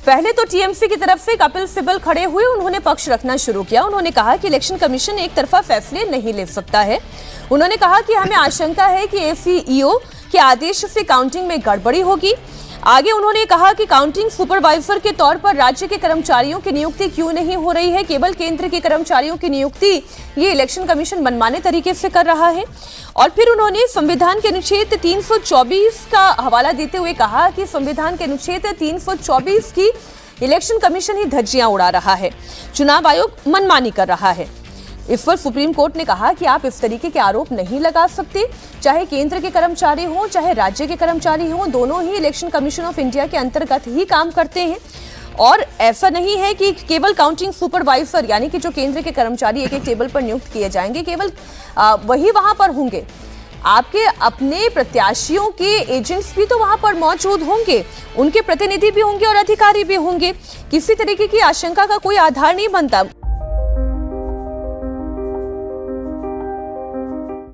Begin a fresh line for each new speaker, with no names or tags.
पहले तो टीएमसी की तरफ से कपिल सिब्बल खड़े हुए, उन्होंने पक्ष रखना शुरू किया। उन्होंने कहा कि इलेक्शन कमीशन एक तरफा फैसले नहीं ले सकता है। उन्होंने कहा कि हमें आशंका है कि एसीईओ के आदेश से काउंटिंग में गड़बड़ी होगी। आगे उन्होंने कहा कि काउंटिंग सुपरवाइजर के तौर पर राज्य के कर्मचारियों की नियुक्ति क्यों नहीं हो रही है, केवल केंद्र के कर्मचारियों की नियुक्ति ये इलेक्शन कमीशन मनमाने तरीके से कर रहा है। और फिर उन्होंने संविधान के अनुच्छेद 324 का हवाला देते हुए कहा कि संविधान के अनुच्छेद 324 की इलेक्शन कमीशन ही धज्जियां उड़ा रहा है, चुनाव आयोग मनमानी कर रहा है। इस पर सुप्रीम कोर्ट ने कहा कि आप इस तरीके के आरोप नहीं लगा सकते, चाहे केंद्र के कर्मचारी हों चाहे राज्य के कर्मचारी हों, दोनों ही इलेक्शन कमीशन ऑफ इंडिया के अंतर्गत ही काम करते हैं। और ऐसा नहीं है कि केवल काउंटिंग सुपरवाइजर यानी कि जो केंद्र के कर्मचारी एक एक टेबल पर नियुक्त किए जाएंगे, केवल वही वहां पर होंगे। आपके अपने प्रत्याशियों के एजेंट्स भी तो वहां पर मौजूद होंगे, उनके प्रतिनिधि भी होंगे और अधिकारी भी होंगे। किसी तरीके की आशंका का कोई आधार नहीं बनता।